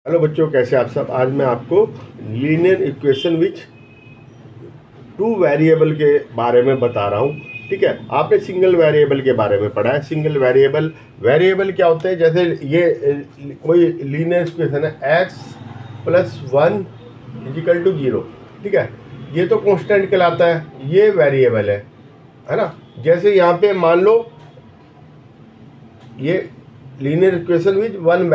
Hello बच्चों, कैसे आप सब। आज मैं आपको linear equation which two variable के बारे में बता रहा हूँ। ठीक है, आपने सिंगल वेरिएबल के बारे में पढ़ा है। सिंगल वेरिएबल क्या होते हैं? जैसे ये कोई लीनियर इक्वेशन है x+1 = 0। ठीक है, ये तो कांस्टेंट कहलाता है, ये वेरिएबल है ना। जैसे यहाँ पे मान लो ये linear equation which one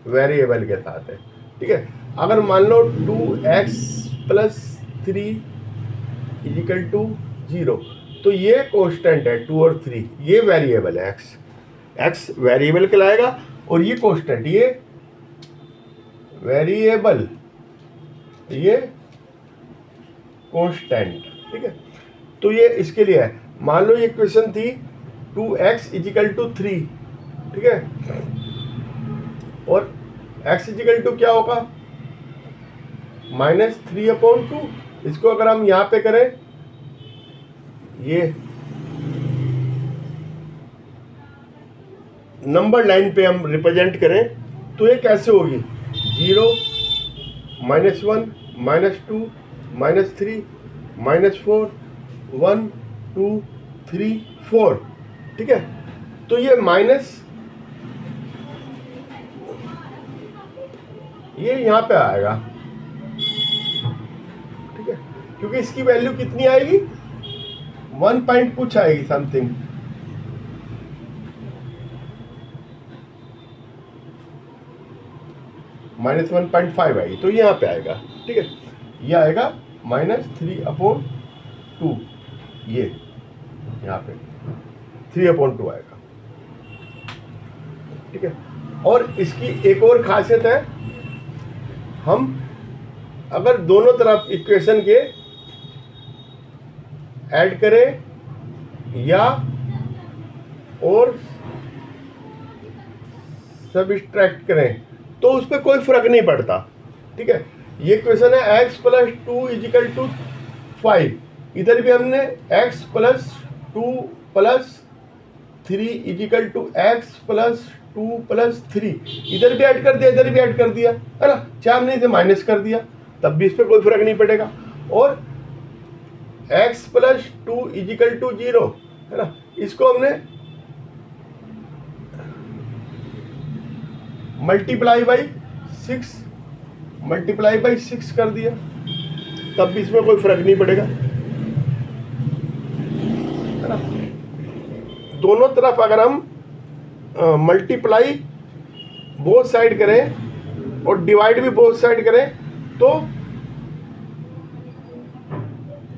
variable के साथ है। ठीक है, अगर मान लो 2x+3 = 0, तो ये कांस्टेंट है 2 और 3, ये वेरिएबल है। x वेरिएबल कहलाएगा और ये कांस्टेंट, ये वेरिएबल, ये कांस्टेंट। ठीक है, तो ये इसके लिए है। मान लो ये क्वेश्चन थी 2x = 3। ठीक है, और x = क्या होगा? -3/2। इसको अगर हम यहाँ पे करें, ये नंबर लाइन पे हम रिप्रेजेंट करें, तो ये कैसे होगी? 0, -1, -2, -3, -4, 1, 2, 3, 4। ठीक है, तो ये ये यहाँ पे आएगा। ठीक है, क्योंकि इसकी वैल्यू कितनी आएगी? 1 पॉइंट कुछ आएगी, समथिंग। -1.5 आएगी, तो यहाँ पे आएगा। ठीक है, ये आएगा -3/2, ये यहाँ पे 3/2 आएगा। ठीक है, और इसकी एक और खासियत है, हम अगर दोनों तरफ इक्वेशन के ऐड करें या और सब्ट्रैक्ट करें, तो उस पर कोई फर्क नहीं पड़ता। ठीक है, ये क्वेश्चन है x+2 = 5। इधर भी हमने x+2+3 = x+2+3 इधर भी ऐड कर दिया, इधर भी ऐड कर दिया, है ना। चाहे हमने इसे माइनस कर दिया, तब भी इस पर कोई फर्क नहीं पड़ेगा। और x+2 = 0, है ना, इसको हमने मल्टीप्लाई बाई 6 कर दिया, तब भी इसमें कोई फर्क नहीं पड़ेगा, है ना। दोनों तरफ अगर हम मल्टीप्लाई बोथ साइड करें और डिवाइड भी बोथ साइड करें, तो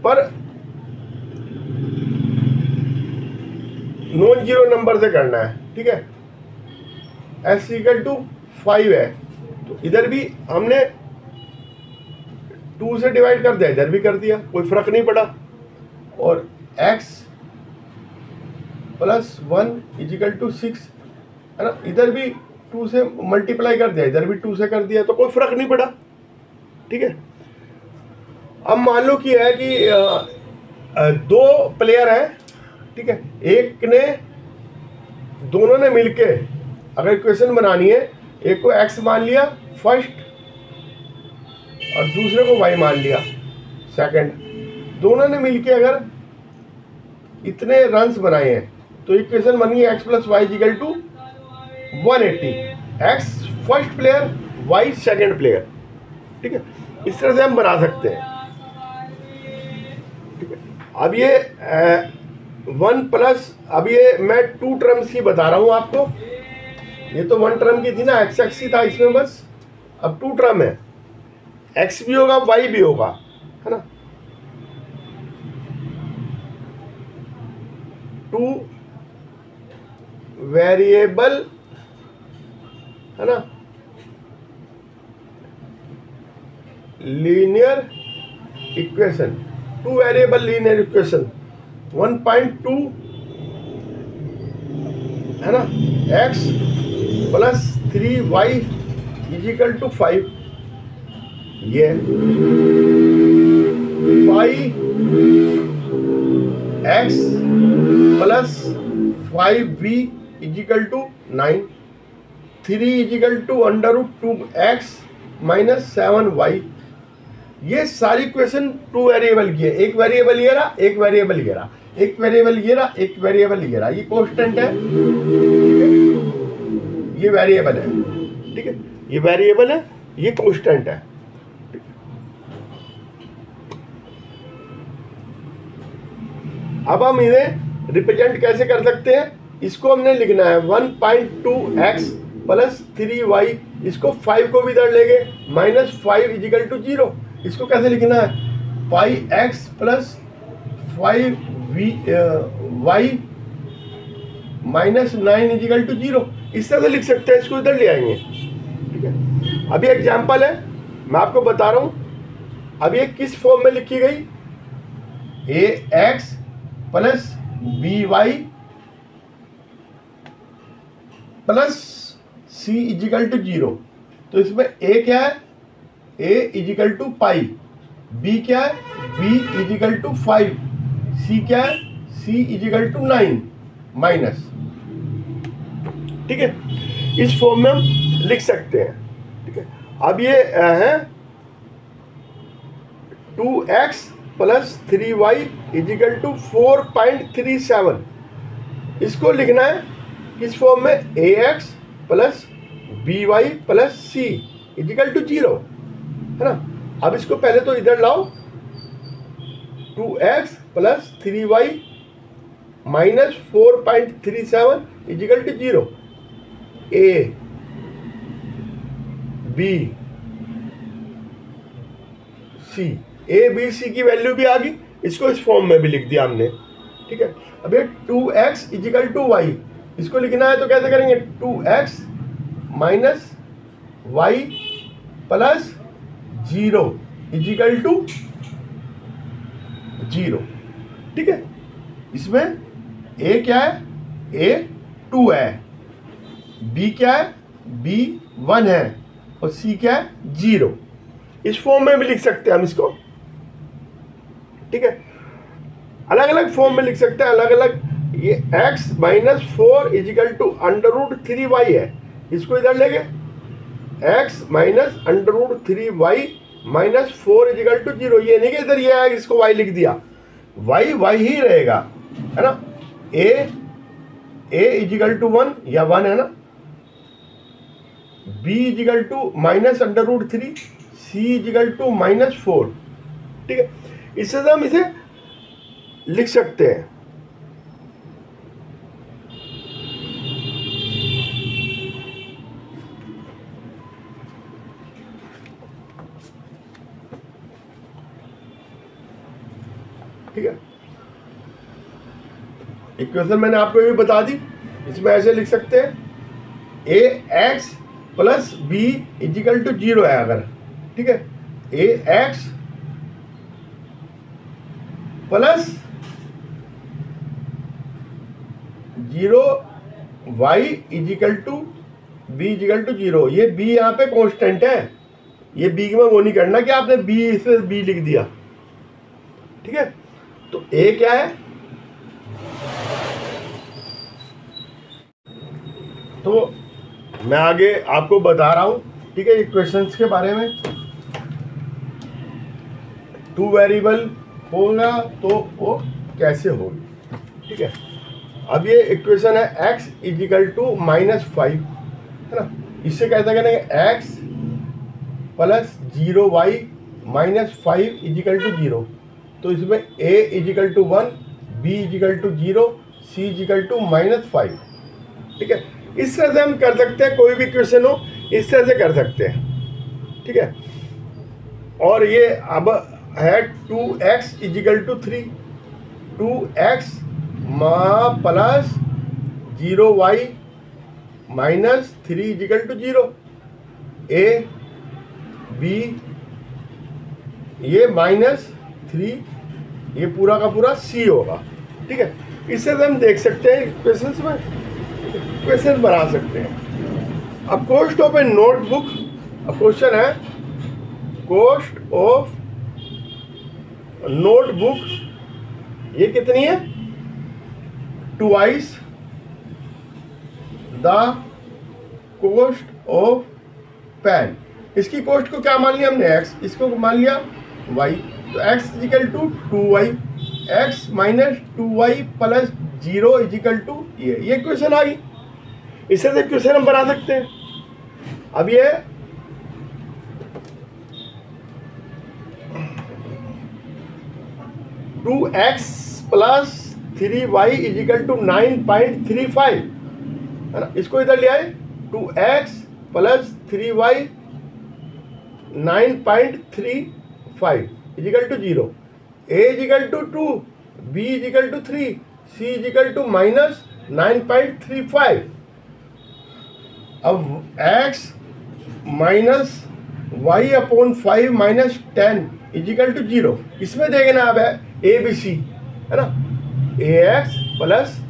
पर नॉन जीरो नंबर से करना है। ठीक है, x = 5 है, तो इधर भी हमने 2 से डिवाइड कर दिया, इधर भी कर दिया, कोई फर्क नहीं पड़ा। और x+1 = 6, है ना, इधर भी 2 से मल्टीप्लाई कर दिया, इधर भी 2 से कर दिया, तो कोई फर्क नहीं पड़ा। ठीक है, अब मान लो कि है कि दो प्लेयर हैं। ठीक है, एक ने, दोनों ने मिलके अगर इक्वेशन बनानी है, एक को x मान लिया फर्स्ट और दूसरे को y मान लिया सेकंड, दोनों ने मिलके अगर इतने रन्स बनाए हैं, तो इक्वेशन बनी x + y = 180। x first player, y second player. ठीक है, इस तरह से हम बना सकते हैं। ठीक है, अब ये 1+, अब ये मैं 2 टर्म्स की बता रहा हूँ आपको। ये तो 1 टर्म की थी ना, x ही था इसमें बस, अब 2 टर्म है, x भी होगा y भी होगा, है ना। 2 वेरिएबल, है ना, linear equation, 2 variable linear equation 1.2, है ना, x + 3y = 5, ये 5x + 5v = 9, 3 equal to under root 2x minus 7y। ये सारी क्वेश्चन 2 वेरिएबल की है, एक वेरिएबल ये रहा, एक वेरिएबल ये रहा, एक वेरिएबल ये रहा, एक वेरिएबल ये रहा। ये कांस्टेंट है, ये वेरिएबल है, ठीक है, ये वेरिएबल है, ये कांस्टेंट है। अब हम इन्हें रिप्रेजेंट कैसे कर सकते हैं? इसको हमने लिखना है 1.2x प्लस 3y, इसको 5 को भी इधर लेंगे, माइनस 5 इजिकल टू 0। इसको कैसे लिखना है? Pi x plus 5y minus 9 equal to 0। इस तरह से लिख सकते हैं, इसको इधर ले आएंगे, ठीक है। अभी एग्जाम्पल है, मैं आपको बता रहा हूं। अब ये किस फॉर्म में लिखी गई? ax plus by plus c equal to 0। तो इसमें a क्या है? a equal to pi, b क्या है? b इजिकल टू 5, c क्या है? c इजिकल टू 9 माइनस, ठीक है। इस फॉर्म में हम लिख सकते हैं, ठीक है। अब ये है 2x plus 3y equal to 4.37। इसको लिखना है किस फॉर्म में? ax plus by plus c equal to 0, है ना। अब इसको पहले तो इधर लाओ, 2x plus 3y minus 4.37 equal to 0। a b c, a b c की वैल्यू भी आ गई, इसको इस फॉर्म में भी लिख दिया हमने, ठीक है। अब ये 2x इजिकल टू y, इसको लिखना है तो कैसे करेंगे? 2x minus y plus 0 equal to 0, ठीक है। इसमें a क्या है? a 2 है, b क्या है? b 1 है, और c क्या है? 0। इस फॉर्म में भी लिख सकते हैं हम इसको, ठीक है। अलग अलग फॉर्म में लिख सकते हैं, अलग अलग। ये x minus 4 equal to under root 3y है, इसको इधर लेंगे, x minus under root 3y minus 4 equal to 0। ये नहीं कि इधर ये है, इसको y लिख दिया, y ही रहेगा, है ना। a इजिकल टू 1 या 1 है ना, b equal to minus under root 3, c equal to minus 4, ठीक है। इससे हम इसे लिख सकते हैं, ठीक है। इक्वेशन मैंने आपको ये भी बता दी, इसमें ऐसे लिख सकते हैं ax plus b equal to 0 है अगर, ठीक है। ax plus 0 y equal to b equal to 0। ये b यहाँ पे कांस्टेंट है, ये b में वो नहीं करना कि आपने b से b लिख दिया, ठीक है। तो a क्या है? तो मैं आगे आपको बता रहा हूं, ठीक है, ये क्वेश्चंस के बारे में। 2 वेरिएबल होगा तो वो कैसे होगी, ठीक है। अब ये इक्वेशन है x इजिकल टू माइनस 5, है ना। इससे कैसे करेंगे? x plus 0y minus 5 equal to 0। तो इसमें a equal to 1, b equal to 0, c equal to minus 5, ठीक है। इस तरह से हम कर सकते हैं, कोई भी क्वेश्चन हो इस तरह से कर सकते हैं, ठीक है। और ये अब है 2x equal to 3, 2x plus 0y minus 3 equal to 0। a b ये माइनस 3, ये पूरा का पूरा c होगा, ठीक है। इससे हम देख सकते हैं क्वेश्चन में, क्वेश्चन बना सकते हैं। अब कॉस्ट ऑफ ए नोटबुक, अब क्वेश्चन है कॉस्ट ऑफ नोटबुक, ये कितनी है? Twice the cost of pen. इसकी कोस्ट को क्या मान लिया हमने, x, इसको मान लिया y, तो x equal to 2y, x minus 2y plus 0 equal to ये क्वेश्चन आ गई। इससे से क्वेश्चन हम बना सकते हैं। अब ये two x plus 3y equal to 9.35 है ना, इसको इधर ले आए 2x plus 3y 9.35 equal to 0, a equal to 2, b equal to 3, c equal to minus 9.35। अब x minus y upon 5 minus 10 equal to 0, इसमें देखना अब है ए बी सी है ना, ax plus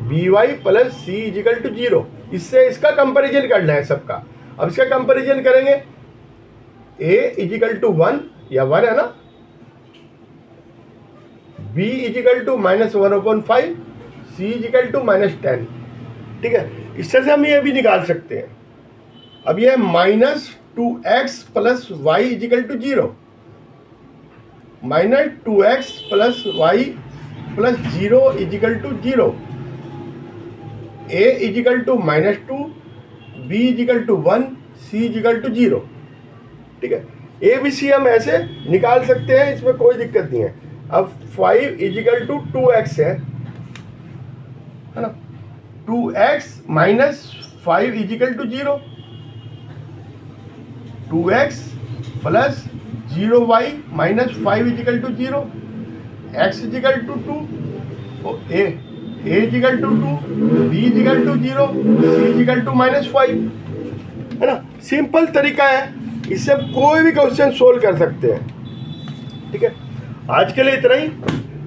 by plus c equal to 0, इससे इसका comparison करना है सबका। अब इसका कंपैरिजन करेंगे, a इजिकल टू 1 या 1 है ना, b equal to minus 1/5, c equal to minus 10, ठीक है। इससे से हम ये भी निकाल सकते हैं। अब ये minus 2x plus y equal to 0, minus 2x plus y plus 0 equal to 0, a equal to minus 2, b equal to 1, c equal to 0, ठीक है। ए बी सी हम ऐसे निकाल सकते हैं, इसमें कोई दिक्कत नहीं है। अब 5 इजिकल टू 2x है ना, 2x minus 5 equal to 0, 2x plus 0y minus 5 equal to 0, x equal to 2, a equal to 2, b equal to 0, c equal to minus 5 है ना। सिंपल तरीका है, इससे आप कोई भी क्वेश्चन सोल्व कर सकते हैं, ठीक है। आज के लिए इतना ही।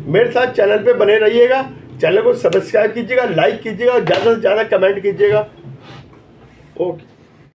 मेरे साथ चैनल पे बने रहिएगा, चैनल को सब्सक्राइब कीजिएगा, लाइक कीजिएगा, ज़्यादा से ज़्यादा कमेंट कीजिएगा। ओके।